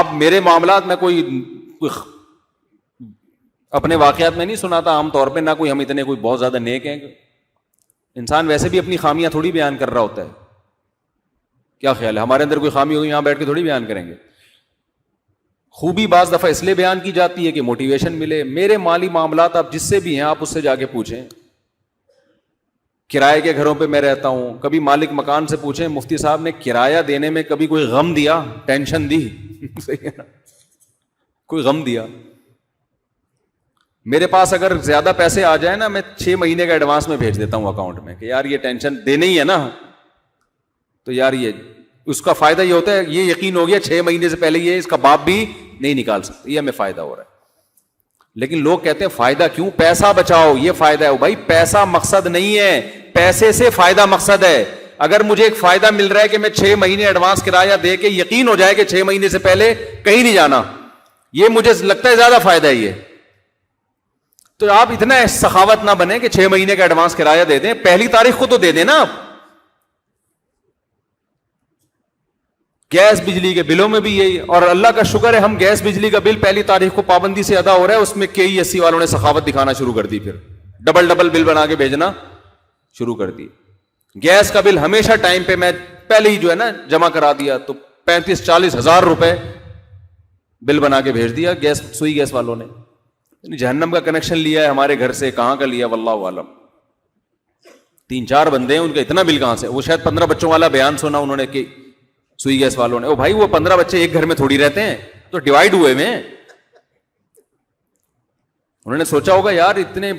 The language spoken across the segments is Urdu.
آپ میرے معاملات میں کوئی اپنے واقعات میں نہیں سناتا عام طور پہ، نہ کوئی ہم اتنے کوئی بہت زیادہ نیک ہیں. انسان ویسے بھی اپنی خامیاں تھوڑی بیان کر رہا ہوتا ہے. کیا خیال ہے ہمارے اندر کوئی خامی ہوگی یہاں بیٹھ کے تھوڑی بیان کریں گے. خوبی بعض دفعہ اس لیے بیان کی جاتی ہے کہ موٹیویشن ملے. میرے مالی معاملات آپ جس سے بھی ہیں آپ اس سے جا کے پوچھیں. کرائے کے گھروں پہ میں رہتا ہوں, کبھی مالک مکان سے پوچھیں مفتی صاحب نے کرایہ دینے میں کبھی کوئی غم دیا, ٹینشن دی؟ صحیح ہے نا, کوئی غم دیا؟ میرے پاس اگر زیادہ پیسے آ جائیں نا, میں 6 مہینے کا ایڈوانس میں بھیج دیتا ہوں اکاؤنٹ میں کہ یار یہ ٹینشن دینے ہی ہے نا, تو یار یہ اس کا فائدہ یہ ہوتا ہے, یہ یقین ہو گیا 6 مہینے سے پہلے یہ اس کا باپ بھی نہیں نکال سکتا, یہ ہمیں فائدہ ہو رہا ہے. لیکن لوگ کہتے ہیں فائدہ کیوں, پیسہ بچاؤ یہ فائدہ ہے. بھائی پیسہ مقصد نہیں ہے, پیسے سے فائدہ مقصد ہے. اگر مجھے ایک فائدہ مل رہا ہے کہ میں 6 مہینے ایڈوانس کرایہ دے کے یقین ہو جائے کہ 6 مہینے سے پہلے کہیں نہیں جانا, یہ مجھے لگتا ہے زیادہ فائدہ ہے یہ. تو آپ اتنا سخاوت نہ بنے کہ 6 مہینے کا ایڈوانس کرایہ دے دیں, پہلی تاریخ کو تو دے دیں نا. آپ گیس بجلی کے بلوں میں بھی یہی, اور اللہ کا شکر ہے ہم گیس بجلی کا بل پہلی تاریخ کو پابندی سے ادا ہو رہا ہے, اس میں KESC والوں نے سخاوت دکھانا شروع کر دی, پھر ڈبل بل بنا کے بھیجنا شروع کر دی. گیس کا بل ہمیشہ ٹائم پہ میں پہلے ہی جو ہے نا جمع کرا دیا, تو 35-40 ہزار روپے بل بنا کے بھیج دیا گیس, سوئی گیس والوں نے. جہنم کا کنیکشن لیا ہے ہمارے گھر سے, کہاں کا لیا واللہ عالم. 3-4 بندے ہیں, ان کا اتنا بل کہاں سے؟ وہ شاید 15 بچوں والا بیان سنا انہوں نے کہ سوئی گیس والوں نے. او بھائی وہ 15 بچے ایک گھر میں تھوڑی رہتے ہیں, تو ڈیوائڈ ہوئے میں. انہوں نے سوچا ہوگا یار اتنے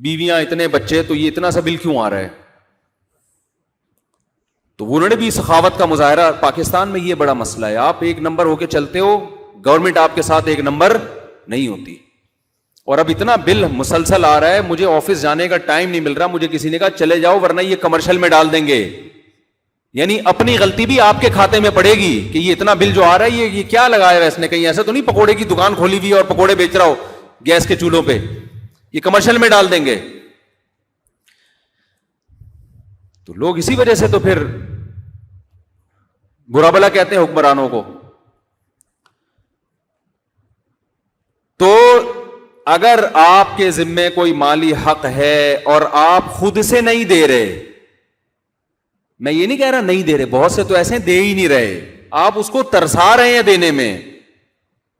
بیویاں اتنے بچے, تو یہ اتنا سا بل کیوں آ رہا ہے؟ تو انہوں نے بھی سخاوت کا مظاہرہ. پاکستان میں یہ بڑا مسئلہ ہے, آپ ایک نمبر ہو کے چلتے ہو, گورنمنٹ آپ کے ساتھ ایک نمبر نہیں ہوتی. اور اب اتنا بل مسلسل آ رہا ہے, مجھے آفس جانے کا ٹائم نہیں مل رہا. مجھے کسی نے کہا چلے جاؤ ورنہ یہ کمرشل میں ڈال دیں گے. یعنی اپنی غلطی بھی آپ کے کھاتے میں پڑے گی کہ یہ اتنا بل جو آ رہا ہے یہ کیا لگایا ہے اس نے, کہیں ایسا تو نہیں پکوڑے کی دکان کھولی ہوئی اور پکوڑے بیچ رہا ہو گیس کے چولہوں پہ, یہ کمرشل میں ڈال دیں گے. تو لوگ اسی وجہ سے تو پھر برا بلا کہتے ہیں حکمرانوں کو. تو اگر آپ کے ذمے کوئی مالی حق ہے اور آپ خود سے نہیں دے رہے, میں یہ نہیں کہہ رہا نہیں دے رہے, بہت سے تو ایسے دے ہی نہیں رہے, آپ اس کو ترسا رہے ہیں دینے میں,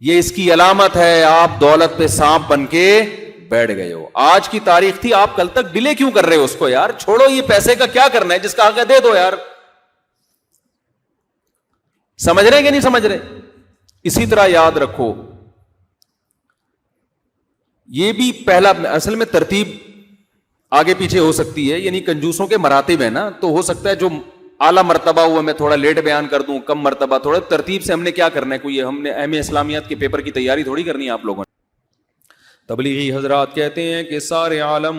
یہ اس کی علامت ہے آپ دولت پہ سانپ بن کے بیٹھ گئے ہو. آج کی تاریخ تھی, آپ کل تک ڈیلے کیوں کر رہے ہو اس کو؟ یار چھوڑو, یہ پیسے کا کیا کرنا ہے, جس کا حق ہے دے دو یار. سمجھ رہے ہیں کہ نہیں سمجھ رہے؟ اسی طرح یاد رکھو, یہ بھی پہلا, اصل میں ترتیب آگے پیچھے ہو سکتی ہے, یعنی کنجوسوں کے مراتب ہیں نا, تو ہو سکتا ہے جو اعلیٰ مرتبہ ہوا میں تھوڑا لیٹ بیان کر دوں, کم مرتبہ تھوڑا ترتیب سے. ہم نے کیا کرنا ہے, کوئی ہم نے اہم اسلامیات کے پیپر کی تیاری تھوڑی کرنی ہے آپ لوگوں نے. تبلیغی حضرات کہتے ہیں کہ سارے عالم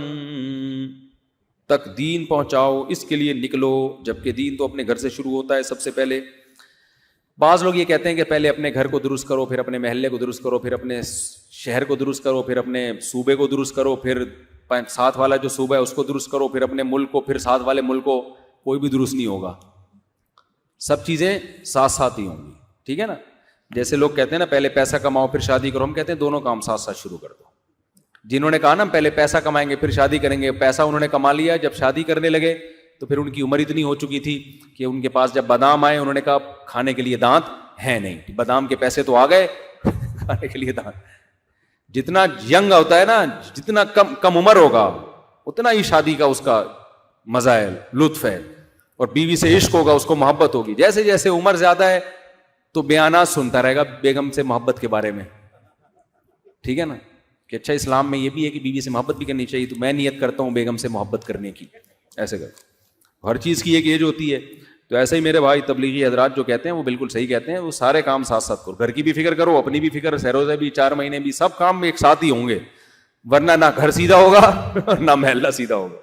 تک دین پہنچاؤ, اس کے لیے نکلو, جبکہ دین تو اپنے گھر سے شروع ہوتا ہے سب سے پہلے. بعض لوگ یہ کہتے ہیں کہ پہلے اپنے گھر کو درست کرو, پھر اپنے محلے کو درست کرو, پھر اپنے شہر کو درست کرو, پھر اپنے صوبے کو درست کرو, پھر ساتھ والا جو صوبہ ہے اس کو درست کرو, پھر اپنے ملک کو, پھر ساتھ والے ملک کو. کوئی بھی درست نہیں ہوگا, سب چیزیں ساتھ ساتھ ہی ہوں گی. ٹھیک ہے نا, جیسے لوگ کہتے ہیں نا پہلے پیسہ کماؤ پھر شادی کرو, ہم کہتے ہیں دونوں کام ساتھ ساتھ شروع کر دو. جنہوں نے کہا نا پہلے پیسہ کمائیں گے پھر شادی کریں گے, پیسہ انہوں نے کما لیا, جب شادی کرنے لگے تو پھر ان کی عمر اتنی ہو چکی تھی کہ ان کے پاس جب بادام آئے انہوں نے کہا کھانے کے لیے دانت ہے نہیں, بادام کے پیسے تو آ گئے, کھانے کے لیے دانت. جتنا ینگ ہوتا ہے نا, جتنا کم عمر ہوگا اتنا ہی شادی کا اس کا مزہ ہے, لطف ہے, اور بیوی سے عشق ہوگا, اس کو محبت ہوگی. جیسے جیسے عمر زیادہ ہے تو بیانات سنتا رہے گا بیگم سے محبت کے بارے میں. ٹھیک ہے نا, کہ اچھا اسلام میں یہ بھی ہے کہ بیوی سے محبت بھی کرنی چاہیے, تو میں نیت کرتا ہوں بیگم سے محبت کرنے کی. ایسے کر, ہر چیز کی ایک ایج ہوتی ہے. تو ایسے ہی میرے بھائی تبلیغی حضرات جو کہتے ہیں وہ بالکل صحیح کہتے ہیں, وہ سارے کام ساتھ ساتھ کرو. گھر کی بھی فکر کرو, اپنی بھی فکر, سہروزے بھی, 4 مہینے بھی, سب کام ایک ساتھ ہی ہوں گے, ورنہ نہ گھر سیدھا ہوگا نہ محلہ سیدھا ہوگا.